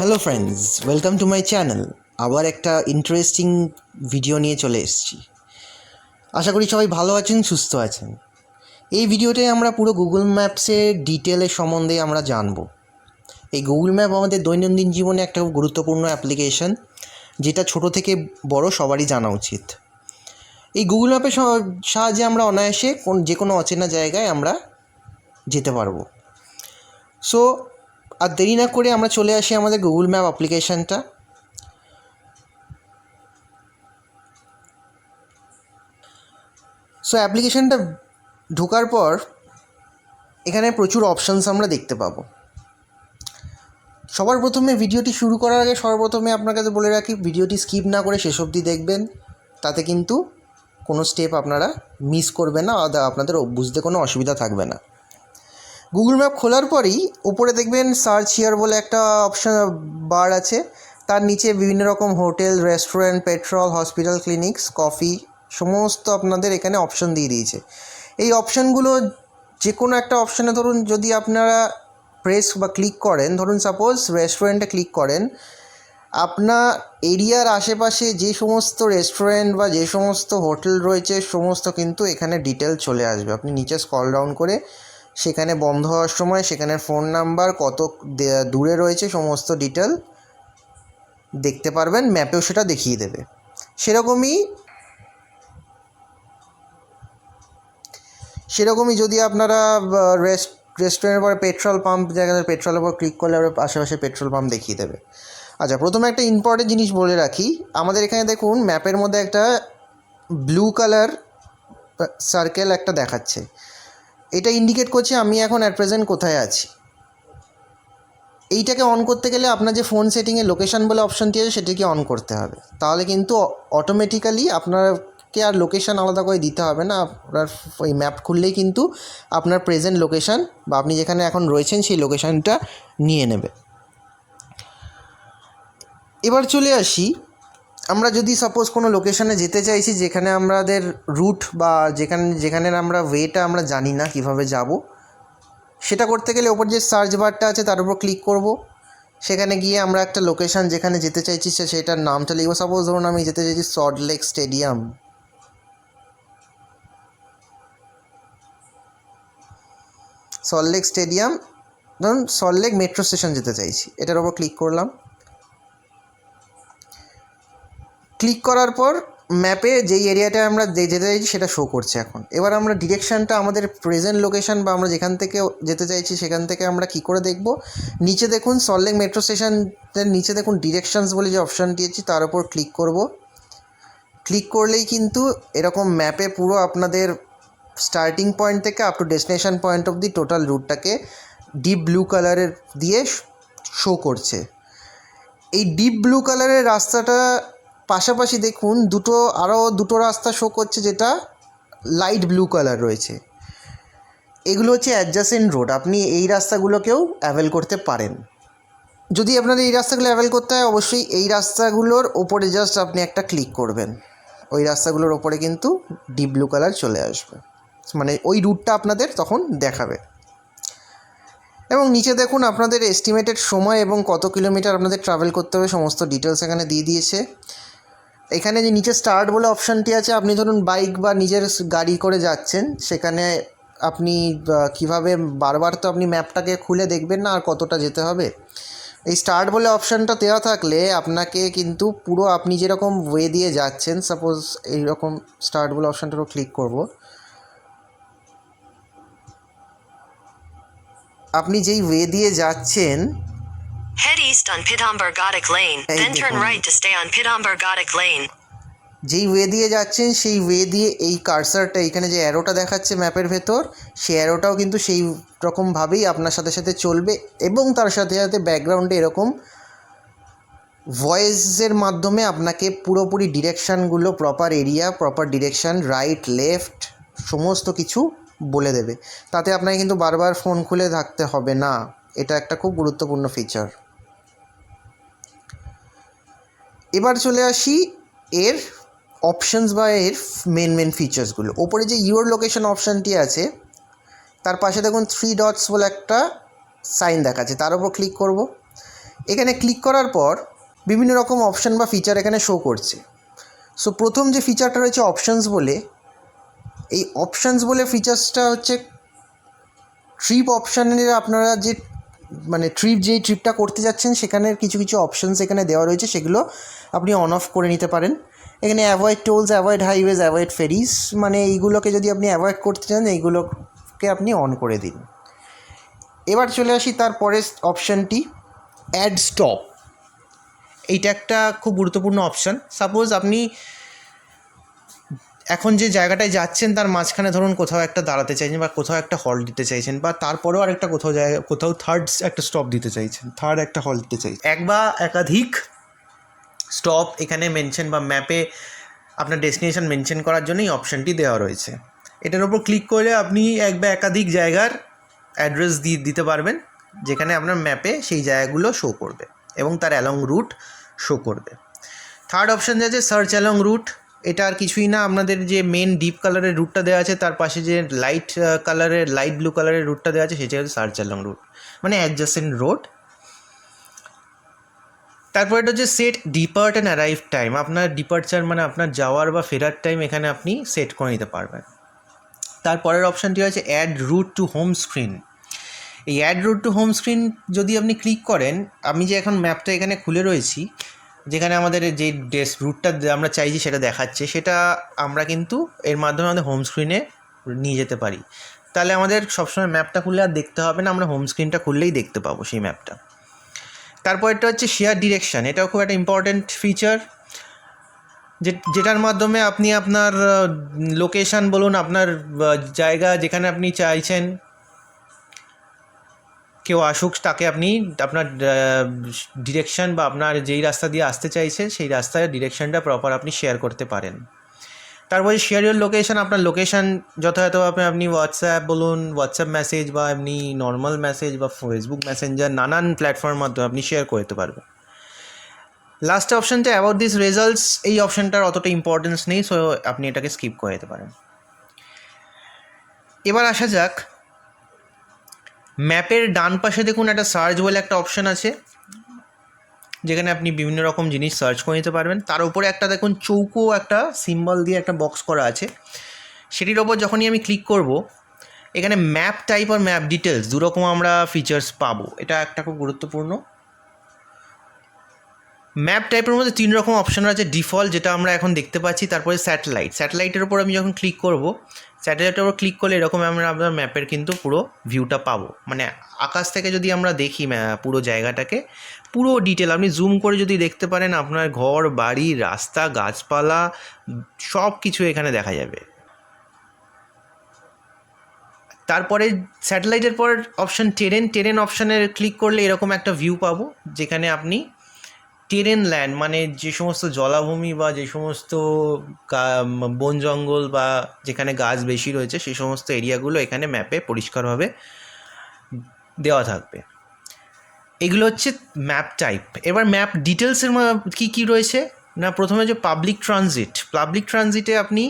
Hello friends, welcome to my channel. আবার একটা interesting video নিয়ে চলে এসেছি। আশা করি সবাই ভালো আছেন, সুস্থ আছেন। এই ভিডিওতে আমরা পুরো গুগল ম্যাপসের ডিটেলের সম্বন্ধে আমরা জানব। এই গুগল ম্যাপ আমাদের দৈনন্দিন জীবনে একটা খুব গুরুত্বপূর্ণ অ্যাপ্লিকেশন, যেটা ছোট থেকে বড় সবারই জানা উচিত। এই গুগল ম্যাপের সাহায্যে আমরা অনায়াসে যে কোনো অচেনা জায়গায় আমরা যেতে পারবো। সো আর দেরি না করে আমরা চলে আসি আমাদের গুগল ম্যাপ অ্যাপ্লিকেশনটা। সো অ্যাপ্লিকেশানটা ঢোকার পর এখানে প্রচুর অপশানস আমরা দেখতে পাবো। সবার প্রথমে ভিডিওটি শুরু করার আগে সর্বপ্রথমে আপনার কাছে বলে রাখি, ভিডিওটি স্কিপ না করে শেষ অবধি দেখবেন, তাতে কিন্তু কোনো স্টেপ আপনারা মিস করবেন না, আপনাদের বুঝতে কোনো অসুবিধা থাকবে না। গুগল ম্যাপ খোলার পরেই উপরে দেখবেন সার্চ হিয়ার বলে একটা অপশান বার আছে। তার নিচে বিভিন্ন রকম hotel, restaurant, petrol, hospital, clinics, coffee সমস্ত আপনাদের এখানে অপশান দিয়ে দিয়েছে। এই অপশানগুলো যে কোনো একটা অপশানে ধরুন যদি আপনারা প্রেস বা ক্লিক করেন, ধরুন সাপোজ রেস্টুরেন্টে ক্লিক করেন, আপনার এরিয়ার আশেপাশে যে সমস্ত রেস্টুরেন্ট বা যে সমস্ত হোটেল রয়েছে সমস্ত কিন্তু এখানে ডিটেল চলে আসবে। আপনি নিচে স্ক্রল ডাউন করে সেখানে বন্ধ হওয়ার সময় সেখানের ফোন নাম্বার, কত দূরে রয়েছে সমস্ত ডিটেল দেখতে পারবেন, ম্যাপেও সেটা দেখিয়ে দেবে। সেরকমই যদি আপনারা রেস্টুরেন্টের পরে পেট্রোল পাম্প জায়গায় পেট্রোলের উপর ক্লিক করলে আশেপাশে পেট্রোল পাম্প দেখিয়ে দেবে। আচ্ছা, প্রথমে একটা ইম্পর্টেন্ট জিনিস বলে রাখি, আমাদের এখানে দেখুন ম্যাপের মধ্যে একটা ব্লু কালার সার্কেল একটা দেখাচ্ছে। এটা ইন্ডিকেট করছে আমি এখন অ্যাট প্রেজেন্ট কোথায় আছি। এইটাকে অন করতে গেলে আপনার যে ফোন সেটিংয়ে লোকেশান বলে অপশানটি আছে সেটিকে অন করতে হবে, তাহলে কিন্তু অটোমেটিক্যালি আপনাকে আর লোকেশান আলাদা করে দিতে হবে না। আপনার ওই ম্যাপ খুললেই কিন্তু আপনার প্রেজেন্ট লোকেশান বা আপনি যেখানে এখন রয়েছেন সেই লোকেশানটা নিয়ে নেবে। এবার চলে আসি, আমরা যদি সাপোজ কোনো লোকেশানে যেতে চাইছি যেখানে আমাদের রুট বা যেখানে আমরা ওয়েটা আমরা জানি না কিভাবে যাব, সেটা করতে গেলে ওপর যে সার্চ বারটা আছে তার উপর ক্লিক করব। সেখানে গিয়ে আমরা একটা লোকেশান যেখানে যেতে চাইছি সেটার নামটা লিখব। সাপোজ ধরুন আমি যেতে চাইছি সল্টলেক স্টেডিয়াম। ধরুন সল্টলেক মেট্রো স্টেশন যেতে চাইছি, এটার ওপর ক্লিক করলাম। ক্লিক করার পর ম্যাপে যেই এরিয়াটায় আমরা যেতে চাইছি সেটা শো করছে এখন। এবার আমরা ডিরেকশানটা আমাদের প্রেজেন্ট লোকেশান বা আমরা যেখান থেকে যেতে চাইছি সেখান থেকে আমরা কী করে দেখব, নিচে দেখুন সল্টলেক মেট্রো স্টেশনের নিচে দেখুন ডিরেকশানস বলে যে অপশানটি আছে তার উপর ক্লিক করব। ক্লিক করলেই কিন্তু এরকম ম্যাপে পুরো আপনাদের স্টার্টিং পয়েন্ট থেকে up to destination point of the total রুটটাকে ডিপ ব্লু কালারের দিয়ে শো করছে। এই ডিপ ব্লু কালারের রাস্তাটা পাশাপাশি দেখুন আরও দুটো রাস্তা শো করছে যেটা লাইট ব্লু কালার রয়েছে। এগুলো হচ্ছে অ্যাডজাসেন্ট রোড, আপনি এই রাস্তাগুলোকেও অ্যাভেল করতে পারেন। যদি আপনাদের এই রাস্তাগুলো অ্যাভেল করতে হয় অবশ্যই এই রাস্তাগুলোর ওপরে জাস্ট আপনি একটা ক্লিক করবেন, ওই রাস্তাগুলোর ওপরে কিন্তু ডিপ ব্লু কালার চলে আসবে, মানে ওই রুটটা আপনাদের তখন দেখাবে। এবং নিচে দেখুন আপনাদের এস্টিমেটেড সময় এবং কত কিলোমিটার আপনাদের ট্রাভেল করতে হবে সমস্ত ডিটেলস এখানে দিয়ে দিয়েছে। এখানে যে নিচে স্টার্ট বলে অপশানটি আছে, আপনি ধরুন বাইক বা নিজের গাড়ি করে যাচ্ছেন, সেখানে আপনি কিভাবে বারবার তো আপনি ম্যাপটাকে খুলে দেখবেন না আর কতটা যেতে হবে। এই স্টার্ট বলে অপশানটা দেওয়া থাকলে আপনাকে কিন্তু পুরো আপনি যেরকম ওয়ে দিয়ে যাচ্ছেন, সাপোজ এইরকম স্টার্ট বলে অপশানটারও ক্লিক করব, আপনি যেই ওয়ে দিয়ে যাচ্ছেন Head east on Pitambur Ghatak Lane, then turn right to stay on Pitambur Ghatak Lane. যেই ওয়ে দিয়ে যাচ্ছেন সেই ওয়ে দিয়ে এই কার্সারটা এখানে যে অ্যারোটা দেখাচ্ছে ম্যাপের ভেতর, সেই অ্যারোটাও কিন্তু সেই রকমভাবেই আপনার সাথে সাথে চলবে এবং তার সাথে সাথে ব্যাকগ্রাউন্ডে এরকম ভয়েসের মাধ্যমে আপনাকে পুরোপুরি ডিরেকশানগুলো, proper area, proper direction, right left সমস্ত কিছু বলে দেবে। তাতে আপনাকে কিন্তু বারবার ফোন খুলে থাকতে হবে না। এটা একটা খুব গুরুত্বপূর্ণ ফিচার। এবার চলে আসি এর অপশানস বা এর মেন ফিচার্সগুলো। ওপরে যে ইউর লোকেশন অপশানটি আছে তার পাশে দেখুন 3 ডটস বলে একটা সাইন দেখাচ্ছে, তার উপর ক্লিক করব। এখানে ক্লিক করার পর বিভিন্ন রকম অপশান বা ফিচার এখানে শো করছে। সো প্রথম যে ফিচারটা রয়েছে অপশানস বলে, এই অপশানস বলে ফিচার্সটা হচ্ছে ট্রিপ অপশানের আপনারা যে মানে যেই ট্রিপটা করতে যাচ্ছেন সেখানের কিছু কিছু অপশানস এখানে দেওয়া রয়েছে, সেগুলো আপনি অন অফ করে নিতে পারেন। এখানে avoid tolls, avoid highways, avoid ferries, মানে এইগুলোকে যদি আপনি অ্যাভয়েড করতে চান এইগুলোকে আপনি অন করে দিন। এবার চলে আসি তারপরের অপশানটি, অ্যাড স্টপ। এইটা একটা খুব গুরুত্বপূর্ণ অপশান। সাপোজ আপনি এখন যে জায়গাটায় যাচ্ছেন তার মাঝখানে ধরুন কোথাও একটা দাঁড়াতে চাইছেন বা কোথাও একটা হল্ট দিতে চাইছেন, বা তারপরেও আরেকটা কোথাও থার্ড একটা স্টপ দিতে চাইছেন, থার্ড একটা হল্ট দিতে চাইছেন, এক বা একাধিক স্টপ এখানে মেনশন বা ম্যাপে আপনার ডেস্টিনেশন মেনশন করার জন্য এই অপশানটি দেওয়া রয়েছে। এটার উপর ক্লিক করে আপনি এক বা একাধিক জায়গার অ্যাড্রেস দিতে পারবেন, যেখানে আপনার ম্যাপে সেই জায়গাগুলো শো করবে এবং তার অ্যালং রুট শো করবে। থার্ড অপশান আছে সার্চ অ্যালং রুট। এটা আর কিছুই না, আপনাদের যে মেন ডিপ কালারের রুটটা দেওয়া আছে তার পাশে যে লাইট ব্লু কালারের রুটটা দেওয়া আছে সেটা হচ্ছে সার্চ অ্যালং রুট, মানে অ্যাডজাসেন্ট রোড। তারপর এটা হচ্ছে set depart and arrive time. আপনার ডিপার্চার মানে আপনার যাওয়ার বা ফেরার টাইম এখানে আপনি সেট করে নিতে পারবেন। তারপরের অপশানটি হচ্ছে add route to home screen. এই add route to home screen যদি আপনি ক্লিক করেন, আমি যে এখন ম্যাপটা এখানে খুলে রয়েছি, যেখানে আমাদের যে রুটটা আমরা চাইছি সেটা দেখাচ্ছে, সেটা আমরা কিন্তু এর মাধ্যমে আমাদের হোম স্ক্রিনে নিয়ে যেতে পারি। তাহলে আমাদের সবসময় ম্যাপটা খুললে আর দেখতে হবে না, আমরা হোম স্ক্রিনটা খুললেই দেখতে পাবো সেই ম্যাপটা। তারপর এটা হচ্ছে শেয়ার ডিরেকশান। এটাও খুব একটা ইম্পর্ট্যান্ট ফিচার, যেটার মাধ্যমে আপনি আপনার লোকেশান বলুন, আপনার জায়গা যেখানে আপনি চাইছেন কেউ আসুক, তাকে আপনি আপনার ডিরেকশান বা আপনার যেই রাস্তা দিয়ে আসতে চাইছে সেই রাস্তার ডিরেকশানটা প্রপার আপনি শেয়ার করতে পারেন। তারপরে শেয়ার ইউর লোকেশান, আপনার লোকেশান যথাযথভাবে আপনি হোয়াটসঅ্যাপ বলুন, হোয়াটসঅ্যাপ মেসেজ বা এমনি নর্মাল মেসেজ বা ফেসবুক মেসেঞ্জার নানান প্ল্যাটফর্মের মাধ্যমে আপনি শেয়ার করতে পারবেন। লাস্ট অপশানটা অ্যাবাউট দিস রেজাল্টস। এই অপশানটার অতটা ইম্পর্টেন্স নেই, সো আপনি এটাকে স্কিপ করে দিতে পারেন। এবার আসা যাক ম্যাপের ডান পাশে দেখুন একটা সার্চ বলে একটা অপশান আছে, যেখানে আপনি বিভিন্ন রকম জিনিস সার্চ করে নিতে পারবেন। তার উপরে একটা দেখুন চৌকো একটা সিম্বল দিয়ে একটা বক্স করা আছে, সেটির ওপর যখনই আমি ক্লিক করব এখানে ম্যাপ টাইপ আর ম্যাপ ডিটেলস দুরকম আমরা ফিচার্স পাবো। এটা একটা খুব গুরুত্বপূর্ণ। ম্যাপ টাইপের মধ্যে 3 রকম অপশান আছে। ডিফল্ট, যেটা আমরা এখন দেখতে পাচ্ছি, তারপরে স্যাটেলাইটের ওপর আমি যখন ক্লিক করব, স্যাটেলাইটের ওপর ক্লিক করলে এরকম আমরা আপনার ম্যাপের কিন্তু পুরো ভিউটা পাবো। মানে আকাশ থেকে যদি আমরা দেখি পুরো জায়গাটাকে পুরো ডিটেল আপনি জুম করে যদি দেখতে পারেন, আপনার ঘর বাড়ি রাস্তা গাছপালা সব কিছু এখানে দেখা যাবে। তারপরে স্যাটেলাইটের পর অপশান টেরেন অপশানের ক্লিক করলে এরকম একটা ভিউ পাবো, যেখানে আপনি টেরেন ল্যান্ড মানে যে সমস্ত জলাভূমি বা যে সমস্ত বন জঙ্গল বা যেখানে গাছ বেশি রয়েছে সেই সমস্ত এরিয়াগুলো এখানে ম্যাপে পরিষ্কারভাবে দেওয়া থাকবে। এগুলো হচ্ছে ম্যাপ টাইপ। এবার ম্যাপ ডিটেলসের কী রয়েছে না, প্রথমে যে পাবলিক ট্রানজিটে আপনি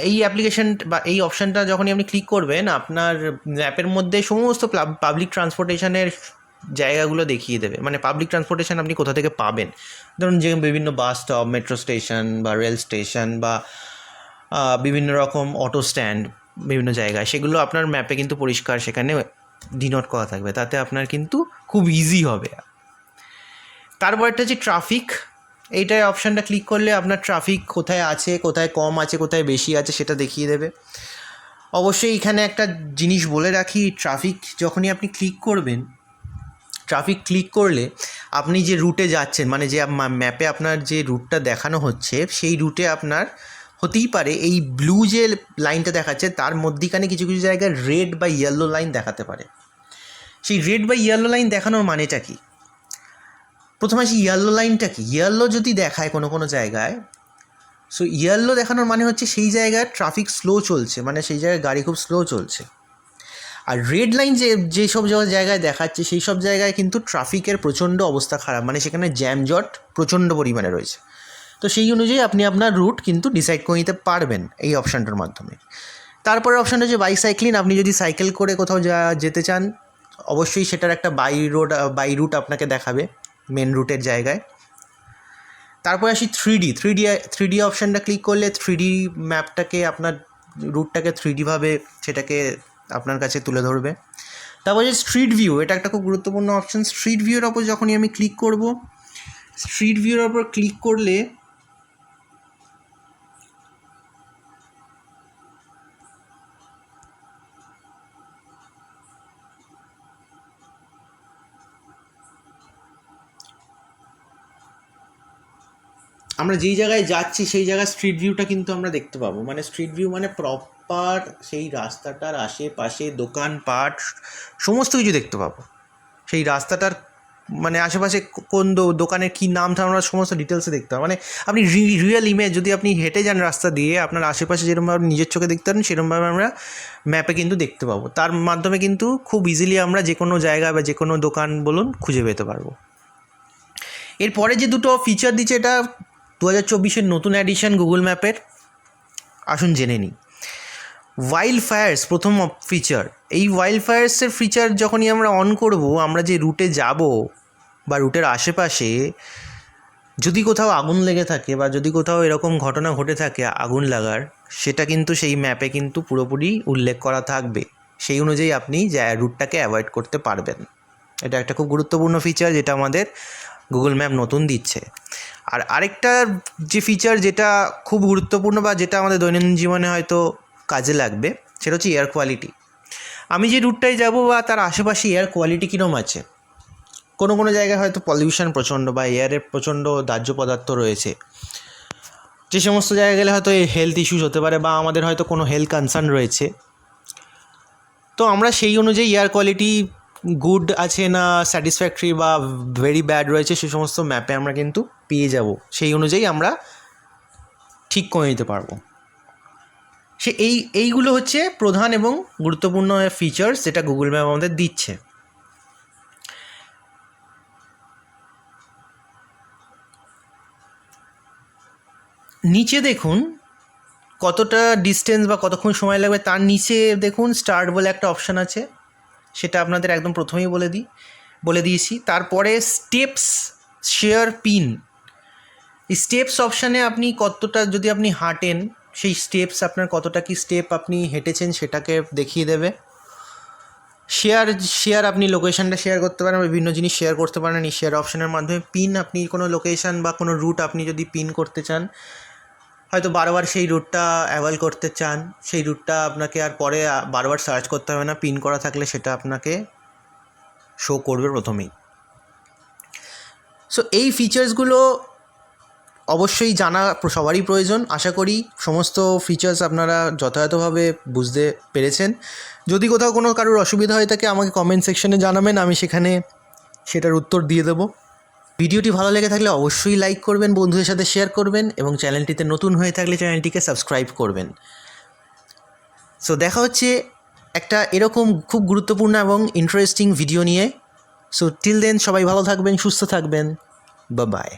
এই অ্যাপ্লিকেশন বা এই অপশানটা যখনই আপনি ক্লিক করবেন, আপনার ম্যাপের মধ্যে সমস্ত পাবলিক ট্রান্সপোর্টেশনের জায়গাগুলো দেখিয়ে দেবে। মানে পাবলিক ট্রান্সপোর্টেশন আপনি কোথা থেকে পাবেন, ধরুন যে বিভিন্ন বাস স্টপ, মেট্রো স্টেশন বা রেল স্টেশন বা বিভিন্ন রকম অটো স্ট্যান্ড বিভিন্ন জায়গায়, সেগুলো আপনার ম্যাপে কিন্তু পরিষ্কার সেখানে ডিনোট করা থাকবে, তাতে আপনার কিন্তু খুব ইজি হবে। তারপর একটা হচ্ছে ট্রাফিক। এইটাই অপশানটা ক্লিক করলে আপনার ট্রাফিক কোথায় আছে, কোথায় কম আছে, কোথায় বেশি আছে সেটা দেখিয়ে দেবে। অবশ্যই এখানে একটা জিনিস বলে রাখি, ট্রাফিক যখনই আপনি ক্লিক করবেন, ট্রাফিক ক্লিক করলে আপনি যে রুটে যাচ্ছেন মানে যে ম্যাপে আপনার যে রুটটা দেখানো হচ্ছে সেই রুটে আপনার হতেই পারে এই ব্লু যে লাইনটা দেখাচ্ছে তার মধ্যিখানে কিছু কিছু জায়গায় রেড বা ইয়েলো লাইন দেখাতে পারে। সেই রেড বা ইয়েলো লাইন দেখানোর মানেটা কি? প্রথমে আসি ইয়েলো লাইনটা কি। ইয়েলো যদি দেখায় কোনো কোনো জায়গায়, সো ইয়েলো দেখানোর মানে হচ্ছে সেই জায়গায় ট্রাফিক স্লো চলছে, মানে সেই জায়গায় গাড়ি খুব স্লো চলছে। আর রেড লাইন যেসব জায়গায় দেখাচ্ছে সেই সব জায়গায় কিন্তু ট্রাফিকের প্রচণ্ড অবস্থা খারাপ, মানে সেখানে জ্যামজট প্রচণ্ড পরিমাণে রয়েছে। তো সেই অনুযায়ী আপনি আপনার রুট কিন্তু ডিসাইড করে নিতে পারবেন এই অপশানটার মাধ্যমে। তারপরে অপশানটা হচ্ছে বাইসাইক্লিং। আপনি যদি সাইকেল করে কোথাও যেতে চান, অবশ্যই সেটার একটা বাই রুট আপনাকে দেখাবে মেন রুটের জায়গায়। তারপর আসি 3D অপশানটা ক্লিক করলে 3D ম্যাপটাকে আপনার রুটটাকে 3D ভাবে সেটাকে আপনার কাছে তুলে ধরবে। তারপর যে স্ট্রিট ভিউ, এটা একটা খুব গুরুত্বপূর্ণ অপশান। স্ট্রিট ভিউর ওপর যখনই আমি ক্লিক করব, স্ট্রিট ভিউর ওপর ক্লিক করলে আমরা যেই জায়গায় যাচ্ছি সেই জায়গায় স্ট্রিট ভিউটা কিন্তু আমরা দেখতে পাবো। মানে স্ট্রিট ভিউ মানে প্রপার সেই রাস্তাটার আশেপাশে দোকানপাট সমস্ত কিছু দেখতে পাবো। সেই রাস্তাটার মানে আশেপাশে কোন দোকানের কী নামটা আমরা সমস্ত ডিটেলসে দেখতে পাবো। মানে আপনি রিয়েল ইমেজ যদি আপনি হেঁটে যান রাস্তা দিয়ে, আপনার আশেপাশে যেরকমভাবে নিজের চোখে দেখতে পারেন সেরকমভাবে আমরা ম্যাপে কিন্তু দেখতে পাবো। তার মাধ্যমে কিন্তু খুব ইজিলি আমরা যে কোনো জায়গা বা যে কোনো দোকান বলুন খুঁজে পেতে পারবো। এরপরে যে দুটো ফিচার দিচ্ছে, এটা 2024-এর নতুন অ্যাডিশন গুগল ম্যাপের, আসুন জেনে নিই। ওয়াইল্ড ফায়ার্স প্রথম ফিচার। এই ওয়াইল্ড ফায়ার্সের ফিচার যখনই আমরা অন করব, আমরা যে রুটে যাব বা রুটের আশেপাশে যদি কোথাও আগুন লেগে থাকে বা যদি কোথাও এরকম ঘটনা ঘটে থাকে আগুন লাগার, সেটা কিন্তু সেই ম্যাপে কিন্তু পুরোপুরি উল্লেখ করা থাকবে। সেই অনুযায়ী আপনি রুটটাকে অ্যাভয়েড করতে পারবেন। এটা একটা খুব গুরুত্বপূর্ণ ফিচার যেটা আমাদের গুগল ম্যাপ নতুন দিচ্ছে। আর আরেকটা যে ফিচার যেটা খুব গুরুত্বপূর্ণ বা যেটা আমাদের দৈনন্দিন জীবনে হয়তো কাজে লাগবে, সেটা হচ্ছে এয়ার কোয়ালিটি। আমি যে রুটটায় যাব বা তার আশেপাশে এয়ার কোয়ালিটি কীরকম আছে। কোনো কোনো জায়গায় হয়তো পলিউশন প্রচণ্ড বা এয়ারের প্রচণ্ড দাহ্য পদার্থ রয়েছে, যে সমস্ত জায়গায় গেলে হয়তো হেলথ ইস্যুস হতে পারে বা আমাদের হয়তো কোনো হেলথ কনসার্ন রয়েছে। তো আমরা সেই অনুযায়ী এয়ার কোয়ালিটি গুড আছে না স্যাটিসফ্যাক্টরি বা ভেরি ব্যাড রয়েছে, সে সমস্ত ম্যাপে আমরা কিন্তু পেয়ে যাব। সেই অনুযায়ী আমরা ঠিক করে নিতে পারবো। এইগুলো হচ্ছে প্রধান এবং গুরুত্বপূর্ণ ফিচার্স যেটা গুগল ম্যাপ আমাদের দিচ্ছে। নিচে দেখুন কতটা ডিস্টেন্স বা কতক্ষণ সময় লাগবে, তার নিচে দেখুন স্টার্ট বলে একটা অপশান আছে, সেটা আপনাদের একদম প্রথমেই বলে দিয়েছি। তারপরে স্টেপস শেয়ার পিন, এই স্টেপস অপশানে আপনি কতটা যদি আপনি হাঁটেন, সেই স্টেপস আপনার কতটা কি স্টেপ আপনি হেঁটেছেন সেটাকে দেখিয়ে দেবে। শেয়ার আপনি লোকেশানটা শেয়ার করতে পারেন, বিভিন্ন জিনিস শেয়ার করতে পারেন এই শেয়ার অপশানের মাধ্যমে। পিন, আপনি কোনো লোকেশান বা কোনো রুট আপনি যদি পিন করতে চান, হয়তো বারবার সেই রুটটা অ্যাভয়েড করতে চান, সেই রুটটা আপনাকে আর পরে বারবার সার্চ করতে হবে না, পিন করা থাকলে সেটা আপনাকে শো করবে প্রথমেই। সো এই ফিচার্সগুলো অবশ্যই জানা সবারই প্রয়োজন। আশা করি সমস্ত ফিচার্স আপনারা যথাযথভাবে বুঝতে পেরেছেন। যদি কোথাও কোনো কারোর অসুবিধা হয়ে থাকে আমাকে কমেন্ট সেকশনে জানাবেন, আমি সেখানে সেটার উত্তর দিয়ে দেবো। ভিডিওটি ভালো লেগে থাকলে অবশ্যই লাইক করবেন, বন্ধুদের সাথে শেয়ার করবেন এবং চ্যানেলটিতে নতুন হয়ে থাকলে চ্যানেলটিকে সাবস্ক্রাইব করবেন। সো দেখা হচ্ছে একটা এরকম খুব গুরুত্বপূর্ণ এবং ইন্টারেস্টিং ভিডিও নিয়ে। সো টিল দেন সবাই ভালো থাকবেন, সুস্থ থাকবেন, বাই বাই।